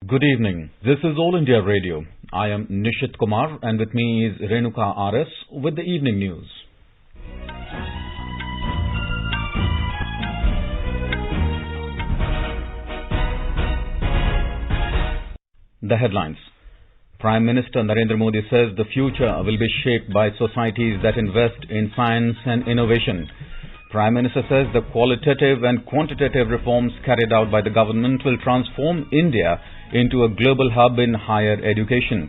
Good evening. This is All India Radio. I am Nishit Kumar and with me is Renuka RS with the evening news. The headlines. Prime Minister Narendra Modi says the future will be shaped by societies that invest in science and innovation. Prime Minister says the qualitative and quantitative reforms carried out by the government will transform India into a global hub in higher education.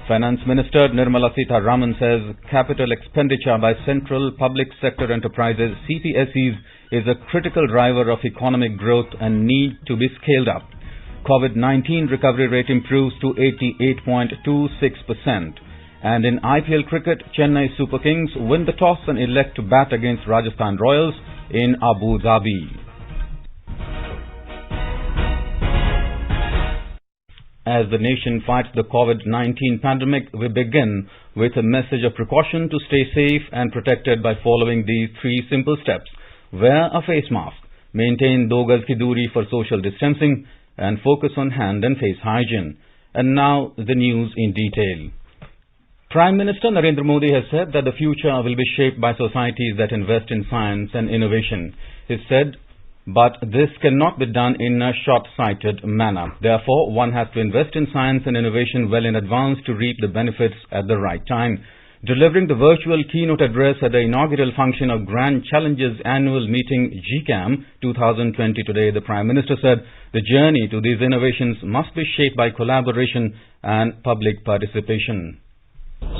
Finance Minister Nirmala Sitharaman says capital expenditure by central public sector enterprises CPSEs is a critical driver of economic growth and need to be scaled up. COVID-19 recovery rate improves to 88.26%. And in IPL cricket, Chennai Super Kings win the toss and elect to bat against Rajasthan Royals in Abu Dhabi. As the nation fights the COVID-19 pandemic, we begin with a message of precaution to stay safe and protected by following these three simple steps. Wear a face mask, maintain 2 gaz ki doori for social distancing, and focus on hand and face hygiene. And now the news in detail. Prime Minister Narendra Modi has said that the future will be shaped by societies that invest in science and innovation. He said, but this cannot be done in a short-sighted manner. Therefore, one has to invest in science and innovation well in advance to reap the benefits at the right time. Delivering the virtual keynote address at the inaugural function of Grand Challenges Annual Meeting GCAM 2020 today, the Prime Minister said the journey to these innovations must be shaped by collaboration and public participation.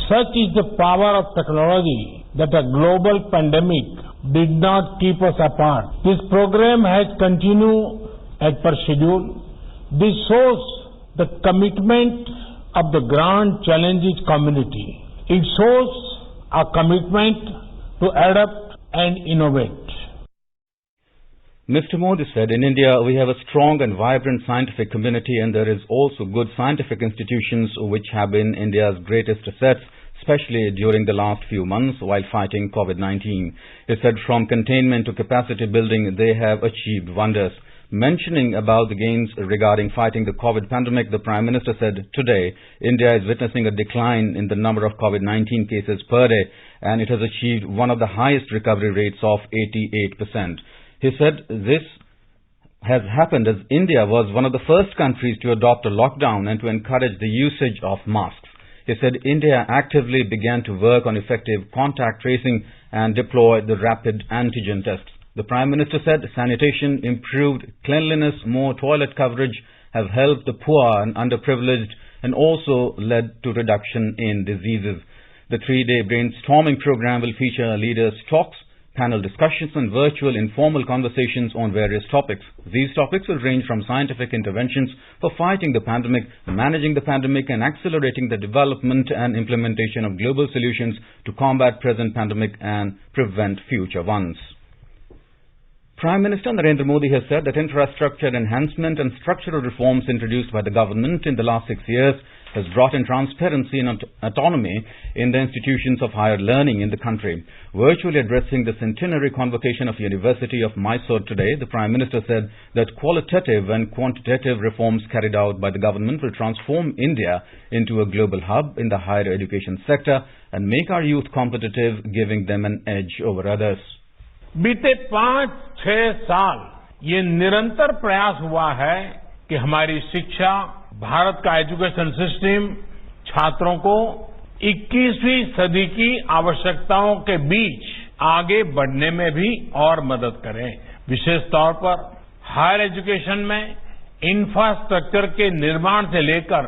Such is the power of technology that a global pandemic did not keep us apart. This program has continued as per schedule. This shows the commitment of the Grand Challenges community. It shows a commitment to adapt and innovate. Mr. Modi said, in India, we have a strong and vibrant scientific community and there is also good scientific institutions which have been India's greatest assets, especially during the last few months while fighting COVID-19. He said from containment to capacity building, they have achieved wonders. Mentioning about the gains regarding fighting the COVID pandemic, the Prime Minister said, today, India is witnessing a decline in the number of COVID-19 cases per day and it has achieved one of the highest recovery rates of 88%. He said this has happened as India was one of the first countries to adopt a lockdown and to encourage the usage of masks. He said India actively began to work on effective contact tracing and deploy the rapid antigen tests. The Prime Minister said sanitation, improved cleanliness, more toilet coverage have helped the poor and underprivileged and also led to reduction in diseases. The 3-day brainstorming program will feature leaders' talks, panel discussions and virtual informal conversations on various topics. These topics will range from scientific interventions for fighting the pandemic, managing the pandemic and accelerating the development and implementation of global solutions to combat present pandemic and prevent future ones. Prime Minister Narendra Modi has said that infrastructure enhancement and structural reforms introduced by the government in the last 6 years has brought in transparency and autonomy in the institutions of higher learning in the country. Virtually addressing the centenary convocation of University of Mysore today, the Prime Minister said that qualitative and quantitative reforms carried out by the government will transform India into a global hub in the higher education sector and make our youth competitive, giving them an edge over others. बीते 5-6 साल ये निरंतर प्रयास हुआ है कि हमारी शिक्षा, भारत का एजुकेशन सिस्टम छात्रों को 21वीं सदी की आवश्यकताओं के बीच आगे बढ़ने में भी और मदद करें। विशेष तौर पर हायर एजुकेशन में इंफ्रास्ट्रक्चर के निर्माण से लेकर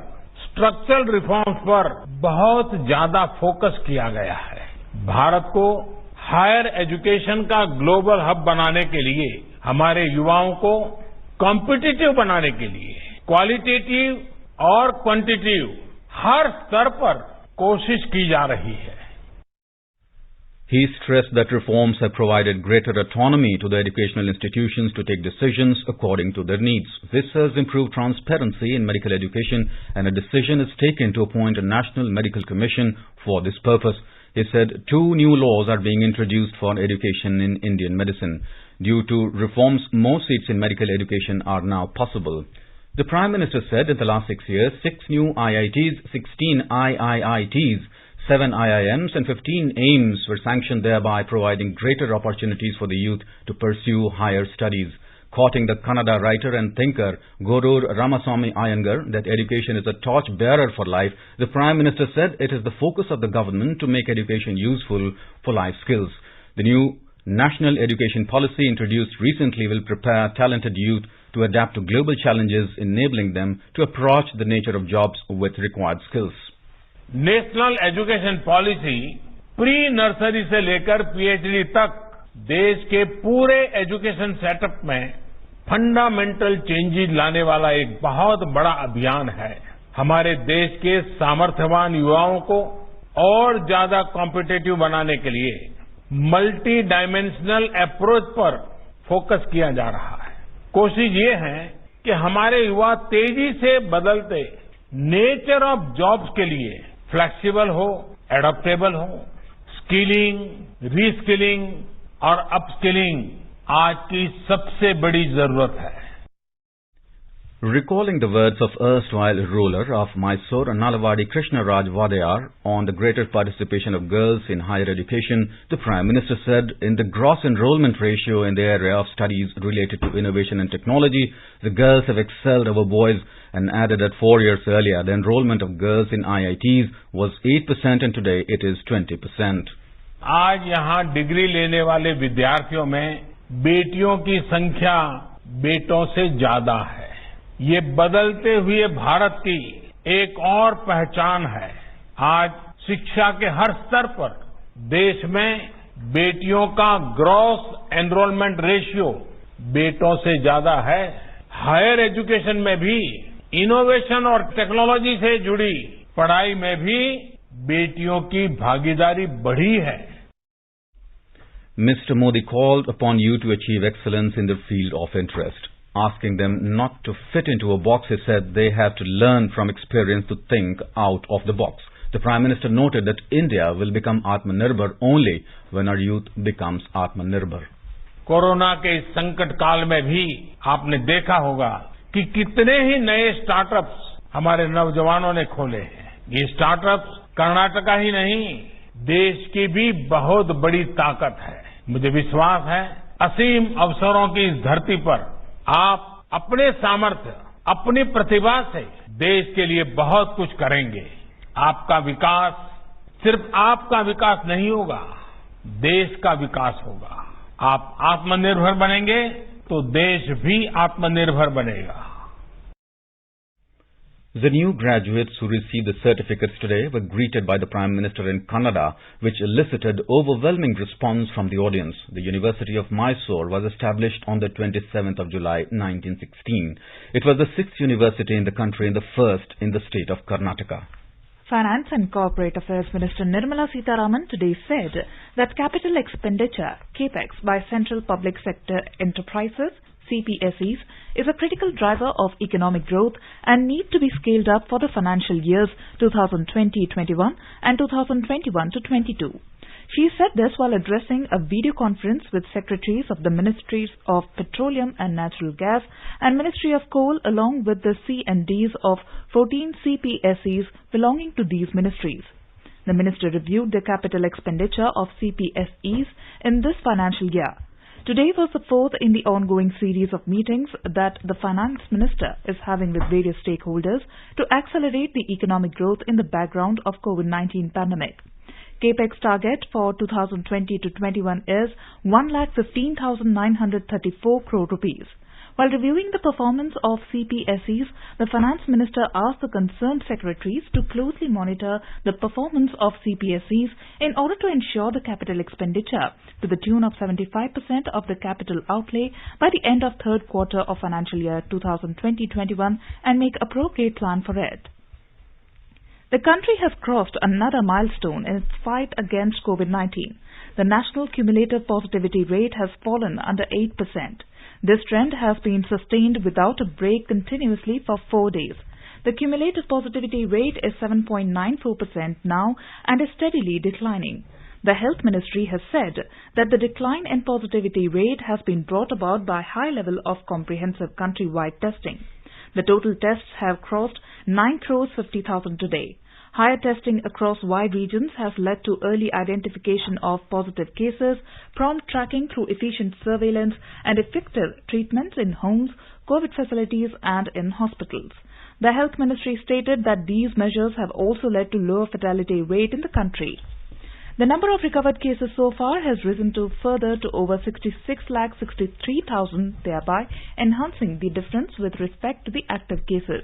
स्ट्रक्चरल रिफॉर्म्स पर बहुत ज्यादा फोकस किया गया है। भारत को हायर एजुकेशन का ग्लोबल हब बनाने के लिए, हमारे युवाओं को कॉम्पिटिटिव बनाने के लिए क्वालिटेटिव और क्वांटिटेटिव हर स्तर पर कोशिश की जा रही है। He stressed that reforms have provided greater autonomy to the educational institutions to take decisions according to their needs. This has improved transparency in medical education and a decision is taken to appoint a National Medical Commission for this purpose. He said 2 new laws are being introduced for education in Indian medicine. Due to reforms, more seats in medical education are now possible. The Prime Minister said in the last 6 years, 6 new IITs, 16 IIITs, 7 IIMs and 15 AIMS were sanctioned, thereby providing greater opportunities for the youth to pursue higher studies. Quoting the Kannada writer and thinker Gorur Ramaswamy Iyengar that education is a torch-bearer for life, the Prime Minister said it is the focus of the government to make education useful for life skills. The new National Education Policy introduced recently will prepare talented youth to adapt to global challenges, enabling them to approach the nature of jobs with required skills. National education policy pre nursery से लेकर PhD तक देश के पूरे education setup में fundamental changes लाने वाला एक बहुत बड़ा अभियान है। हमारे देश के सामर्थ्यवान युवाओं को और ज्यादा कॉम्पिटिटिव बनाने के लिए मल्टी डायमेंशनल अप्रोच पर फोकस किया जा रहा है। कोशिश ये है कि हमारे युवा तेजी से बदलते नेचर ऑफ जॉब्स के लिए फ्लेक्सिबल हो, एडॉप्टेबल हो। स्किलिंग, रीस्किलिंग और अपस्किलिंग आज की सबसे बड़ी जरूरत है। Recalling the words of erstwhile ruler of Mysore, Nalawadi Krishna Raj Vadayar, on the greater participation of girls in higher education, the Prime Minister said in the gross enrollment ratio in the area of studies related to innovation and technology, the girls have excelled over boys, and added that 4 years earlier the enrollment of girls in IITs was 8% and today it is 20%. आज यहाँ degree लेने वाले विद्यार्थियों में बेटियों की संख्या बेटों से ज्यादा है। ये बदलते हुए भारत की एक और पहचान है। आज शिक्षा के हर स्तर पर देश में बेटियों का ग्रॉस एनरोलमेंट रेशियो बेटों से ज्यादा है। हायर एजुकेशन में भी इनोवेशन और टेक्नोलॉजी से जुड़ी पढ़ाई में भी बेटियों की भागीदारी बढ़ी है। Mr. Modi called upon youth to achieve excellence in their field of interest. Asking them not to fit into a box, he said they have to learn from experience to think out of the box. The Prime Minister noted that India will become Atmanirbhar only when our youth becomes Atmanirbhar. Corona के इस संकट काल में भी आपने देखा होगा कि कितने ही नए स्टार्टअप्स हमारे नौजवानों ने खोले हैं। ये स्टार्टअप्स कर्नाटका ही नहीं, देश की भी बहुत बड़ी ताकत है। मुझे विश्वास है असीम अवसरों की इस धरती पर आप अपने सामर्थ्य, अपनी प्रतिभा से देश के लिए बहुत कुछ करेंगे। आपका विकास सिर्फ आपका विकास नहीं होगा, देश का विकास होगा। आप आत्मनिर्भर बनेंगे तो देश भी आत्मनिर्भर बनेगा। The new graduates who received the certificates today were greeted by the Prime Minister in Kannada, which elicited overwhelming response from the audience. The University of Mysore was established on the 27th of July 1916. It was the 6th university in the country and the first in the state of Karnataka. Finance and Corporate Affairs Minister Nirmala Sitharaman today said that capital expenditure, CAPEX, by central public sector enterprises, CPSEs, is a critical driver of economic growth and need to be scaled up for the financial years 2020-21 and 2021-22. She said this while addressing a video conference with secretaries of the Ministries of Petroleum and Natural Gas and Ministry of Coal along with the C&Ds of 14 CPSEs belonging to these ministries. The minister reviewed the capital expenditure of CPSEs in this financial year. Today was the fourth in the ongoing series of meetings that the Finance Minister is having with various stakeholders to accelerate the economic growth in the background of COVID-19 pandemic. CAPEX target for 2020-21 is 1,15,934 crore rupees. While reviewing the performance of CPSEs, the Finance Minister asked the concerned secretaries to closely monitor the performance of CPSEs in order to ensure the capital expenditure to the tune of 75% of the capital outlay by the end of third quarter of financial year 2020-21 and make appropriate plan for it. The country has crossed another milestone in its fight against COVID-19. The national cumulative positivity rate has fallen under 8%. This trend has been sustained without a break continuously for 4 days. The cumulative positivity rate is 7.94% now and is steadily declining. The Health Ministry has said that the decline in positivity rate has been brought about by high level of comprehensive countrywide testing. The total tests have crossed 9,50,000 today. Higher testing across wide regions has led to early identification of positive cases, prompt tracking through efficient surveillance, and effective treatments in homes, COVID facilities, and in hospitals. The Health Ministry stated that these measures have also led to lower fatality rate in the country. The number of recovered cases so far has risen further to over 66,63,000, thereby enhancing the difference with respect to the active cases.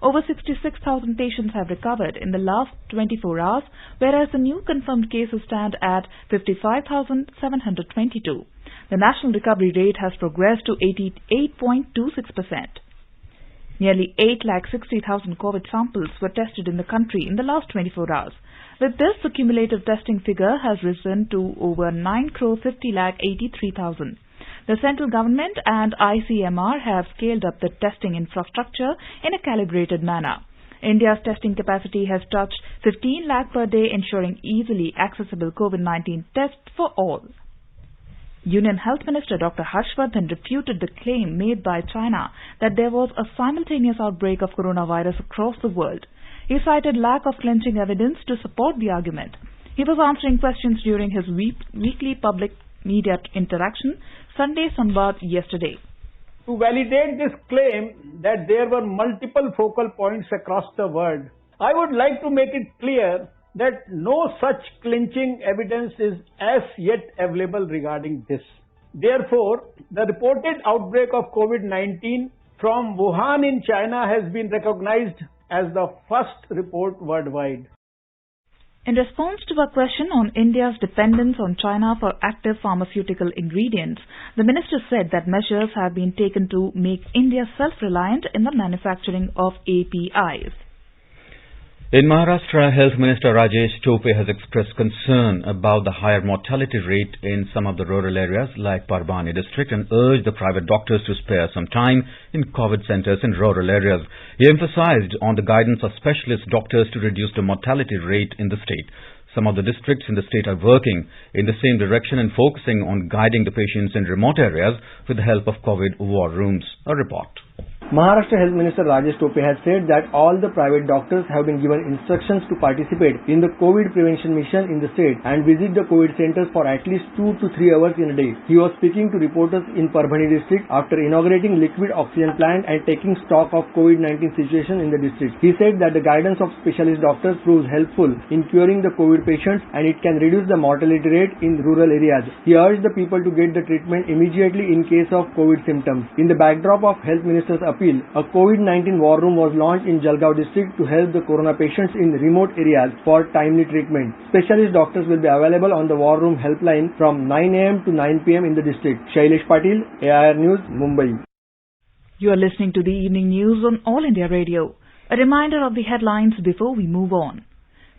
Over 66,000 patients have recovered in the last 24 hours, whereas the new confirmed cases stand at 55,722. The national recovery rate has progressed to 88.26%. Nearly 8,60,000 COVID samples were tested in the country in the last 24 hours. With this, the cumulative testing figure has risen to over 9,50,83,000. The central government and ICMR have scaled up the testing infrastructure in a calibrated manner. India's testing capacity has touched 15 lakh per day, ensuring easily accessible COVID-19 tests for all. Union Health Minister Dr. Harshvardhan refuted the claim made by China that there was a simultaneous outbreak of coronavirus across the world. He cited lack of clinching evidence to support the argument. He was answering questions during his weekly public media interaction, Sunday Samvad, yesterday. To validate this claim that there were multiple focal points across the world, I would like to make it clear that no such clinching evidence is as yet available regarding this. Therefore, the reported outbreak of COVID-19 from Wuhan in China has been recognized as the first report worldwide. In response to a question on India's dependence on China for active pharmaceutical ingredients, the minister said that measures have been taken to make India self-reliant in the manufacturing of APIs. In Maharashtra, Health Minister Rajesh Tope has expressed concern about the higher mortality rate in some of the rural areas like Parbhani district and urged the private doctors to spare some time in COVID centers in rural areas. He emphasized on the guidance of specialist doctors to reduce the mortality rate in the state. Some of the districts in the state are working in the same direction and focusing on guiding the patients in remote areas with the help of COVID war rooms. A report. Maharashtra Health Minister Rajesh Tope has said that all the private doctors have been given instructions to participate in the COVID prevention mission in the state and visit the COVID centers for at least 2 to 3 hours in a day. He was speaking to reporters in Parbhani district after inaugurating liquid oxygen plant and taking stock of COVID-19 situation in the district. He said that the guidance of specialist doctors proves helpful in curing the COVID patients and it can reduce the mortality rate in rural areas. He urged the people to get the treatment immediately in case of COVID symptoms. In the backdrop of Health Minister's appeal, a COVID-19 war room was launched in Jalgaon district to help the corona patients in remote areas for timely treatment. Specialist doctors will be available on the war room helpline from 9 a.m. to 9 p.m. in the district. Shailesh Patil, AIR News, Mumbai. You are listening to the evening news on All India Radio. A reminder of the headlines before we move on.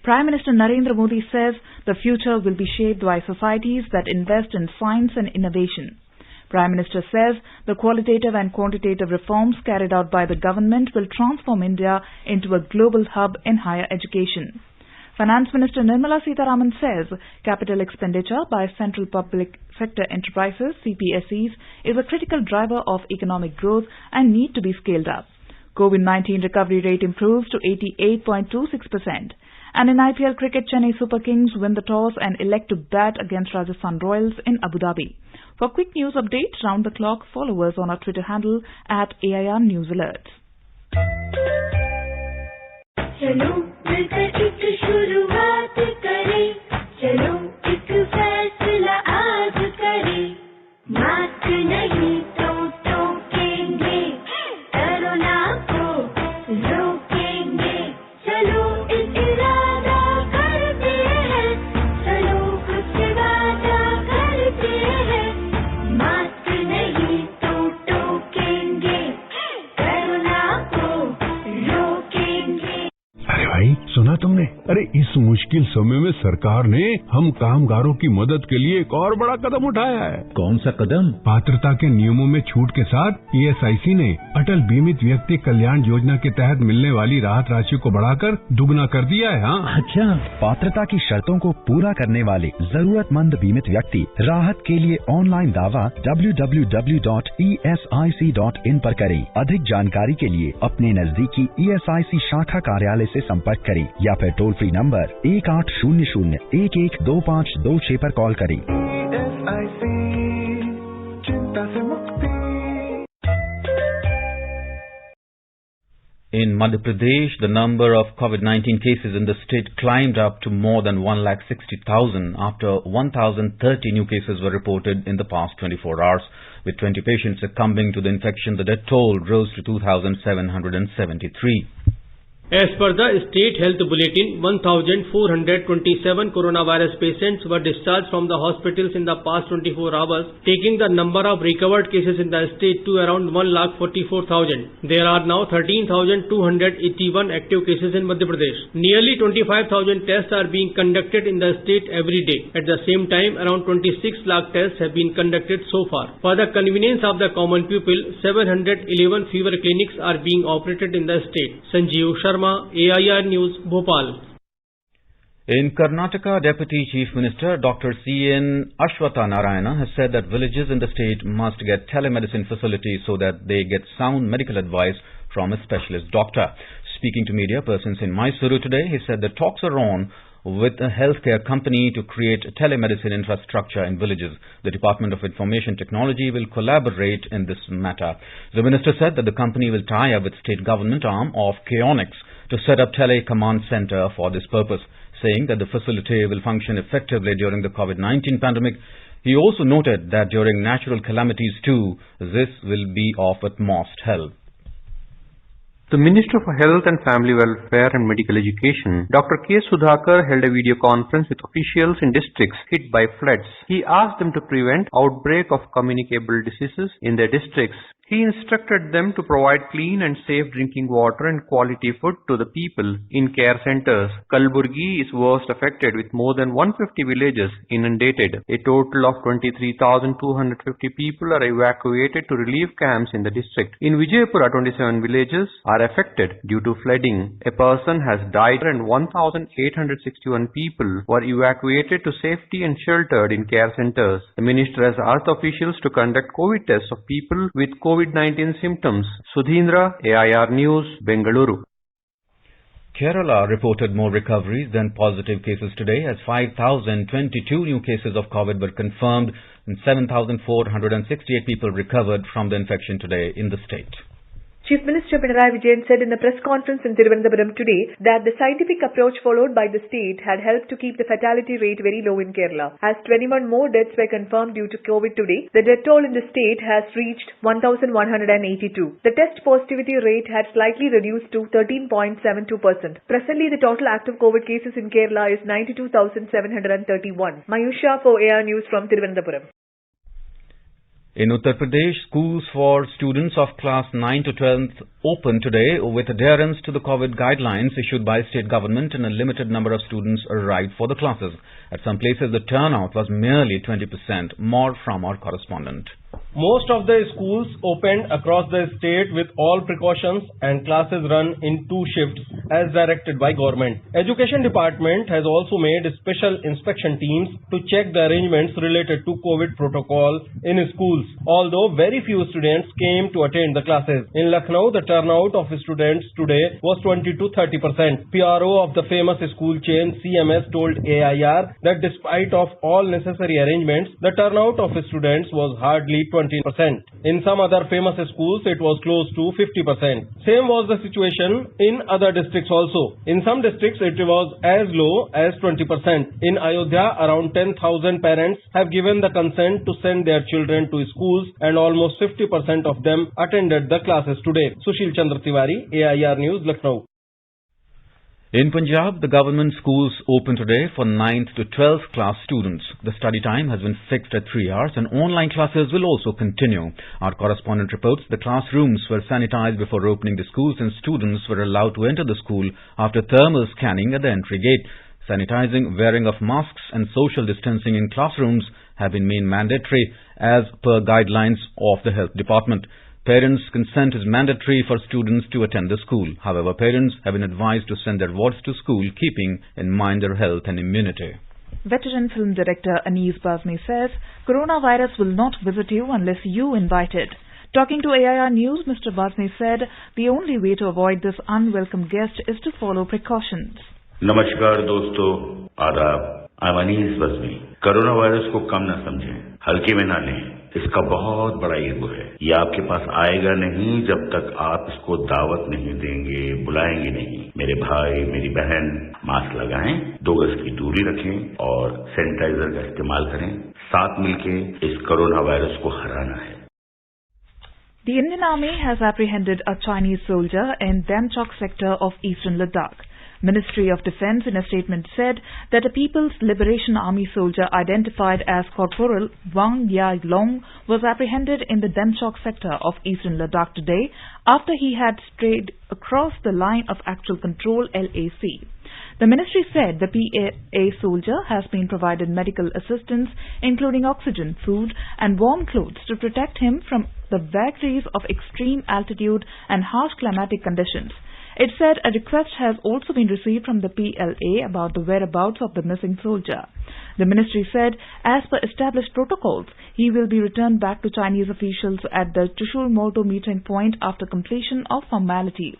Prime Minister Narendra Modi says the future will be shaped by societies that invest in science and innovation. Prime Minister says the qualitative and quantitative reforms carried out by the government will transform India into a global hub in higher education. Finance Minister Nirmala Sitharaman says capital expenditure by central public sector enterprises, CPSEs, is a critical driver of economic growth and need to be scaled up. COVID-19 recovery rate improves to 88.26%. And in IPL cricket, Chennai Super Kings win the toss and elect to bat against Rajasthan Royals in Abu Dhabi. For quick news updates round the clock, follow us on our Twitter handle at AIR News Alerts. चलो मिलकर एक शुरुआत करें, चलो एक फैसला आज करें, मास्क नहीं तो टोकेंगे, कोरोना को रोकेंगे, चलो एक इरादा करते हैं, चलो कुछ वादा करते हैं, मास्क नहीं तो टोकेंगे, कोरोना को रोकेंगे। भाई सुना तुमने? अरे इस मुश्किल समय में सरकार ने हम कामगारों की मदद के लिए एक और बड़ा कदम उठाया है। कौन सा कदम? पात्रता के नियमों में छूट के साथ ESIC ने अटल बीमित व्यक्ति कल्याण योजना के तहत मिलने वाली राहत राशि को बढ़ाकर दुगना कर दिया है। हाँ अच्छा, पात्रता की शर्तों को पूरा करने वाले जरूरतमंद बीमित व्यक्ति राहत के लिए ऑनलाइन दावा www.esic.in पर करें। अधिक जानकारी के लिए अपने नजदीकी ESIC शाखा कार्यालय से संपर्क करें या फिर टोल फ्री नंबर 1800-112526 पर कॉल करें। In Madhya Pradesh, the number of COVID-19 cases in the state climbed up to more than 160,000 after 1,030 new cases were reported in the past 24 hours. With 20 patients succumbing to the infection, the death toll rose to 2,773. As per the State Health Bulletin, 1,427 coronavirus patients were discharged from the hospitals in the past 24 hours, taking the number of recovered cases in the state to around 1,44,000. There are now 13,281 active cases in Madhya Pradesh. Nearly 25,000 tests are being conducted in the state every day. At the same time, around 26 lakh tests have been conducted so far. For the convenience of the common people, 711 fever clinics are being operated in the state. Sanjeev Sharma, AIR News, Bhopal. In Karnataka, Deputy Chief Minister Dr. C.N. Ashwatha Narayana has said that villages in the state must get telemedicine facilities so that they get sound medical advice from a specialist doctor. Speaking to media persons in Mysuru today, he said that talks are on with a healthcare company to create telemedicine infrastructure in villages. The Department of Information Technology will collaborate in this matter. The minister said that the company will tie up with state government arm of Chaonix to set up telecommand center for this purpose, saying that the facility will function effectively during the COVID-19 pandemic. He also noted that during natural calamities too, this will be of utmost help. The Minister for Health and Family Welfare and Medical Education, Dr. K. Sudhakar, held a video conference with officials in districts hit by floods. He asked them to prevent outbreak of communicable diseases in their districts. He instructed them to provide clean and safe drinking water and quality food to the people in care centers. Kalburgi is worst affected with more than 150 villages inundated. A total of 23,250 people are evacuated to relief camps in the district. In Vijaypura, 27 villages are affected due to flooding. A person has died and 1,861 people were evacuated to safety and sheltered in care centers. The minister has asked officials to conduct COVID tests of people with COVID-19 symptoms. Sudhindra, AIR News, Bengaluru. Kerala reported more recoveries than positive cases today as 5,022 new cases of COVID were confirmed and 7,468 people recovered from the infection today in the state. Chief Minister Pinarayi Vijayan said in a press conference in Thiruvananthapuram today that the scientific approach followed by the state had helped to keep the fatality rate very low in Kerala. As 21 more deaths were confirmed due to COVID today, the death toll in the state has reached 1,182. The test positivity rate had slightly reduced to 13.72%. Presently, the total active COVID cases in Kerala is 92,731. Mayusha for AR News from Thiruvananthapuram. In Uttar Pradesh, schools for students of class 9 to 12th opened today with adherence to the COVID guidelines issued by state government, and a limited number of students arrived for the classes. At some places, the turnout was merely 20%. More from our correspondent. Most of the schools opened across the state with all precautions and classes run in 2 shifts as directed by government. Education department has also made special inspection teams to check the arrangements related to COVID protocol in schools. Although very few students came to attend the classes. In Lucknow, the turnout of students today was 20 to 30%. PRO of the famous school chain CMS told AIR that despite of all necessary arrangements, the turnout of students was hardly 20%. In some other famous schools, it was close to 50%. Same was the situation in other districts also. In some districts, it was as low as 20%. In Ayodhya, around 10,000 parents have given the consent to send their children to schools, and almost 50% of them attended the classes today. Sushil Chandra Tiwari, AIR News, Lucknow. In Punjab, the government schools open today for 9th to 12th class students. The study time has been fixed at 3 hours and online classes will also continue. Our correspondent reports the classrooms were sanitized before opening the schools and students were allowed to enter the school after thermal scanning at the entry gate. Sanitizing, wearing of masks and social distancing in classrooms have been made mandatory as per guidelines of the health department. Parents' consent is mandatory for students to attend the school. However, parents have been advised to send their wards to school, keeping in mind their health and immunity. Veteran film director Anees Bazmi says, coronavirus will not visit you unless you invite it. Talking to AIR News, Mr. Bazmi said, the only way to avoid this unwelcome guest is to follow precautions. नमस्कार दोस्तों, आदाब। I'm Anees Bazmi। Corona virus को कम न समझें, हल्के में न लें। इसका बहुत बड़ा ईगो है। ये आपके पास आएगा नहीं जब तक आप इसको दावत नहीं देंगे, बुलाएंगे नहीं। मेरे भाई, मेरी बहन, मास्क लगाएं, 2 गज की दूरी रखें और सैनिटाइजर का इस्तेमाल करें। साथ मिलके इस कोरोना वायरस को हराना है। The Indian Army has apprehended a Chinese soldier in Demchok sector of eastern Ladakh. Ministry of Defence in a statement said that a People's Liberation Army soldier identified as Corporal Wang Yai-long was apprehended in the Demchok sector of eastern Ladakh today after he had strayed across the line of actual control LAC. The ministry said the PAA soldier has been provided medical assistance including oxygen, food and warm clothes to protect him from the vagaries of extreme altitude and harsh climatic conditions. It said a request has also been received from the PLA about the whereabouts of the missing soldier. The ministry said, as per established protocols, he will be returned back to Chinese officials at the Chushul Moto meeting point after completion of formalities.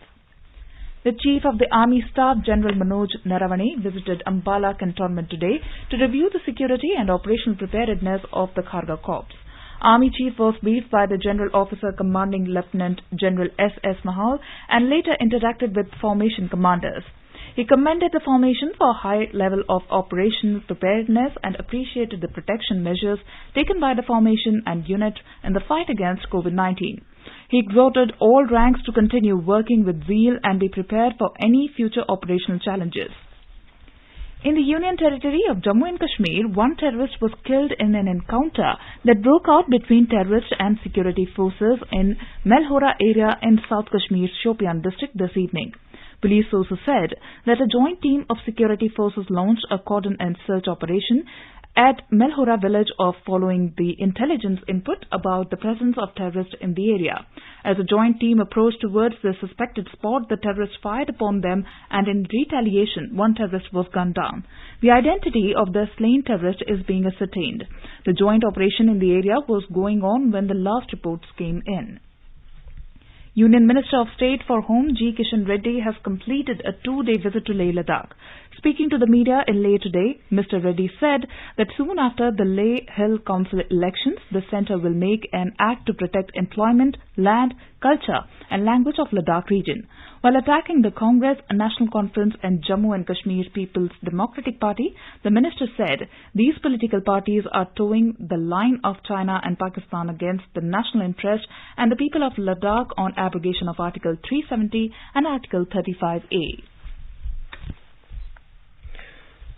The Chief of the Army Staff, General Manoj Naravane, visited Ambala Cantonment today to review the security and operational preparedness of the Kharga Corps. Army Chief was briefed by the General Officer Commanding Lieutenant General S.S. Mahal and later interacted with formation commanders. He commended the formation for a high level of operational preparedness and appreciated the protection measures taken by the formation and unit in the fight against COVID-19. He exhorted all ranks to continue working with zeal and be prepared for any future operational challenges. In the Union Territory of Jammu and Kashmir, one terrorist was killed in an encounter that broke out between terrorists and security forces in Melhora area in South Kashmir's Shopian district this evening. Police sources said that a joint team of security forces launched a cordon and search operation at Melhora village following the intelligence input about the presence of terrorists in the area. As a joint team approached towards the suspected spot, the terrorists fired upon them and in retaliation, one terrorist was gunned down. The identity of the slain terrorist is being ascertained. The joint operation in the area was going on when the last reports came in. Union Minister of State for Home G. Kishan Reddy has completed a 2-day visit to Leh Ladakh. Speaking to the media in Leh today, Mr. Reddy said that soon after the Leh Hill Council elections, the centre will make an act to protect employment, land, culture and language of Ladakh region. While attacking the Congress, National Conference and Jammu and Kashmir People's Democratic Party, the minister said these political parties are towing the line of China and Pakistan against the national interest and the people of Ladakh on abrogation of Article 370 and Article 35A.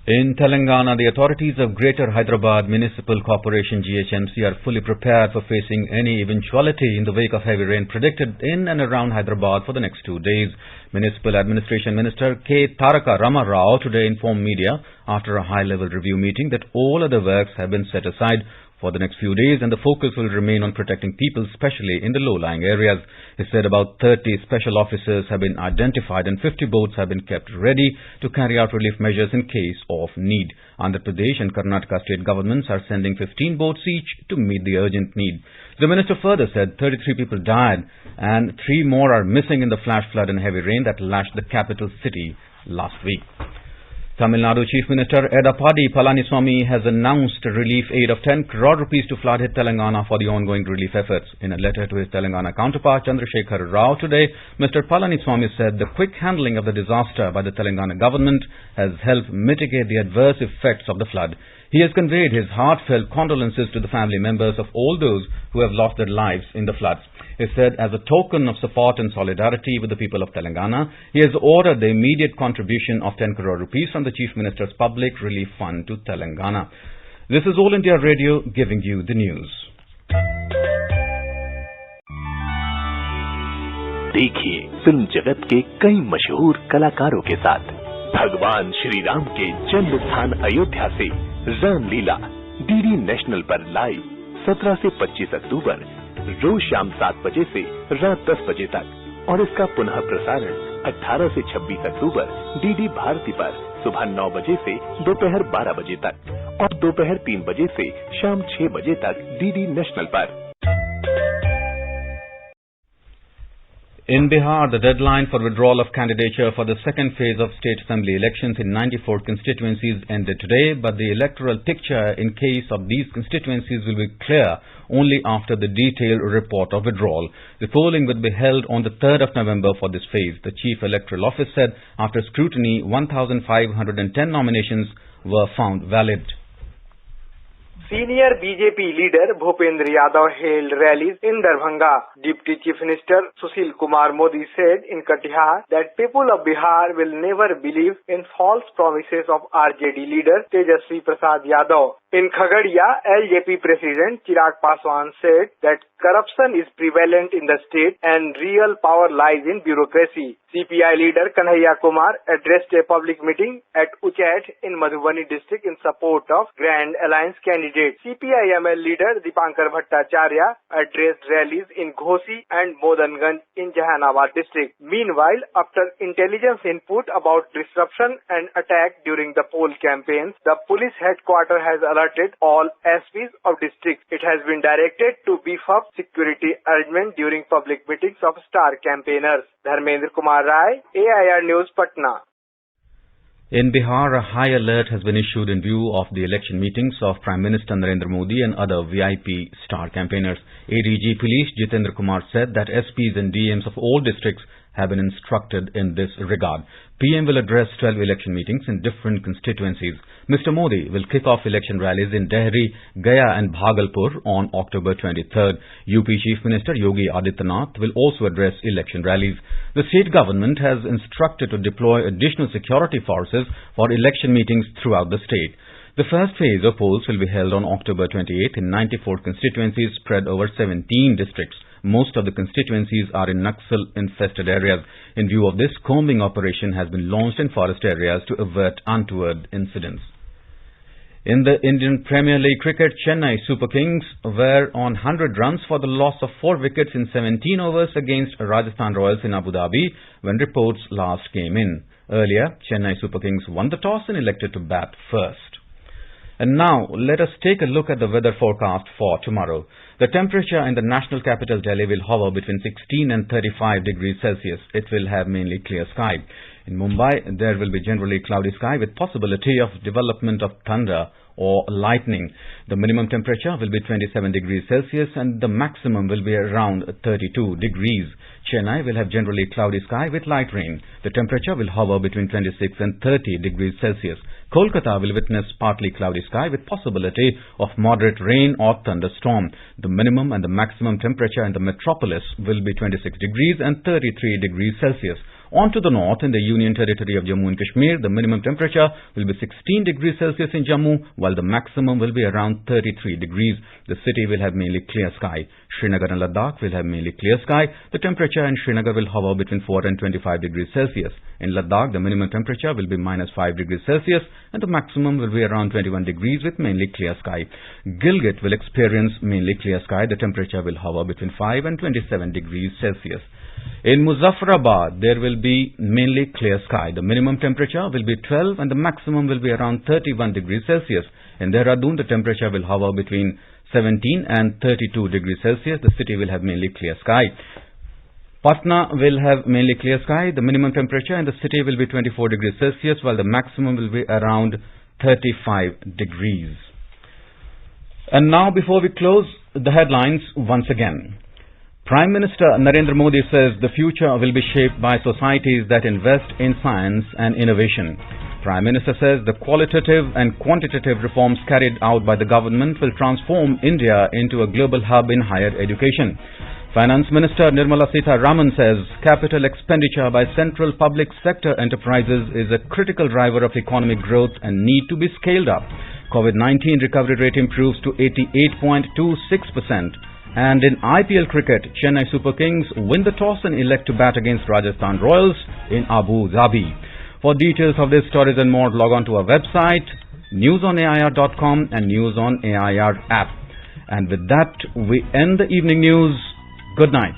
In Telangana, the authorities of Greater Hyderabad Municipal Corporation GHMC are fully prepared for facing any eventuality in the wake of heavy rain predicted in and around Hyderabad for the next 2 days. Municipal Administration Minister K. Taraka Rama Rao today informed media after a high-level review meeting that all other works have been set aside for the next few days and the focus will remain on protecting people, especially in the low-lying areas. He said about 30 special officers have been identified and 50 boats have been kept ready to carry out relief measures in case of need. Andhra Pradesh and Karnataka state governments are sending 15 boats each to meet the urgent need. The minister further said 33 people died and 3 more are missing in the flash flood and heavy rain that lashed the capital city last week. Tamil Nadu Chief Minister Edapadi Palaniswamy has announced a relief aid of 10 crore rupees to flood-hit Telangana for the ongoing relief efforts. In a letter to his Telangana counterpart Chandrasekhar Rao today, Mr. Palaniswamy said the quick handling of the disaster by the Telangana government has helped mitigate the adverse effects of the flood. He He has conveyed his heartfelt condolences to the family members of all those who have lost their lives in the floods. He said, as a token of support and solidarity with the people of Telangana, he has ordered the immediate contribution of 10 crore rupees from the Chief Minister's Public Relief Fund to Telangana. This is All India Radio giving you the news. देखिए film जगत के कई मशहूर कलाकारों के साथ भगवान श्री राम के जन्म स्थान अयोध्या से रामलीला डीडी नेशनल पर लाइव 17 से 25 अक्टूबर रोज शाम 7 बजे से रात 10 बजे तक और इसका पुनः प्रसारण 18 से 26 अक्टूबर डीडी भारती पर सुबह 9 बजे से दोपहर 12 बजे तक और दोपहर 3 बजे से शाम 6 बजे तक डीडी नेशनल पर। In Bihar, the deadline for withdrawal of candidature for the second phase of state assembly elections in 94 constituencies ended today, but the electoral picture in case of these constituencies will be clear only after the detailed report of withdrawal. The polling will be held on the 3rd of November for this phase. The Chief Electoral Office said after scrutiny, 1,510 nominations were found valid. Senior BJP leader Bhupendra Yadav held rallies in Darbhanga. Deputy Chief Minister Sushil Kumar Modi said in Katihar that people of Bihar will never believe in false promises of RJD leader Tejasvi Prasad Yadav. In Khagadia, LJP President Chirag Paswan said that corruption is prevalent in the state and real power lies in bureaucracy. CPI leader Kanhaiya Kumar addressed a public meeting at Uchait in Madhubani district in support of Grand Alliance candidate. CPI-ML leader Dipankar Bhattacharya addressed rallies in Ghosi and Modanganj in Jahanabad district. Meanwhile, after intelligence input about disruption and attack during the poll campaigns, the police headquarters has alerted all SPs of districts. It has been directed to beef up security arrangement during public meetings of star campaigners. Dharmendra Kumar Rai, AIR News, Patna. In Bihar, a high alert has been issued in view of the election meetings of Prime Minister Narendra Modi and other VIP star campaigners. ADG Police Jitendra Kumar said that SPs and DMs of all districts have been instructed in this regard. PM will address 12 election meetings in different constituencies. Mr. Modi will kick off election rallies in Dehri, Gaya and Bhagalpur on October 23rd. UP Chief Minister Yogi Adityanath will also address election rallies. The state government has instructed to deploy additional security forces for election meetings throughout the state. The first phase of polls will be held on October 28th in 94 constituencies spread over 17 districts. Most of the constituencies are in Naxal-infested areas. In view of this, combing operation has been launched in forest areas to avert untoward incidents. In the Indian Premier League cricket, Chennai Super Kings were on 100 runs for the loss of 4 wickets in 17 overs against Rajasthan Royals in Abu Dhabi when reports last came in. Earlier, Chennai Super Kings won the toss and elected to bat first. And now, let us take a look at the weather forecast for tomorrow. The temperature in the national capital Delhi will hover between 16 and 35 degrees Celsius. It will have mainly clear sky. In Mumbai, there will be generally cloudy sky with possibility of development of thunder or lightning. The minimum temperature will be 27 degrees Celsius and the maximum will be around 32 degrees. Chennai will have generally cloudy sky with light rain. The temperature will hover between 26 and 30 degrees Celsius. Kolkata will witness partly cloudy sky with possibility of moderate rain or thunderstorm. The minimum and the maximum temperature in the metropolis will be 26 degrees and 33 degrees Celsius. On to the north, in the Union Territory of Jammu and Kashmir, the minimum temperature will be 16 degrees Celsius in Jammu, while the maximum will be around 33 degrees. The city will have mainly clear sky. Srinagar and Ladakh will have mainly clear sky. The temperature in Srinagar will hover between 4 and 25 degrees Celsius. In Ladakh, the minimum temperature will be minus 5 degrees Celsius and the maximum will be around 21 degrees with mainly clear sky. Gilgit will experience mainly clear sky. The temperature will hover between 5 and 27 degrees Celsius. In Muzaffarabad, there will be mainly clear sky. The minimum temperature will be 12 and the maximum will be around 31 degrees Celsius. In Dehradun, the temperature will hover between 17 and 32 degrees Celsius. The city will have mainly clear sky. Patna will have mainly clear sky. The minimum temperature in the city will be 24 degrees Celsius, while the maximum will be around 35 degrees. And now, before we close, the headlines once again. Prime Minister Narendra Modi says the future will be shaped by societies that invest in science and innovation. Prime Minister says the qualitative and quantitative reforms carried out by the government will transform India into a global hub in higher education. Finance Minister Nirmala Sitharaman says capital expenditure by central public sector enterprises is a critical driver of economic growth and need to be scaled up. COVID-19 recovery rate improves to 88.26%. And in IPL cricket, Chennai Super Kings win the toss and elect to bat against Rajasthan Royals in Abu Dhabi. For details of these stories and more, log on to our website, newsonair.com and News on AIR app. And with that, we end the evening news. Good night.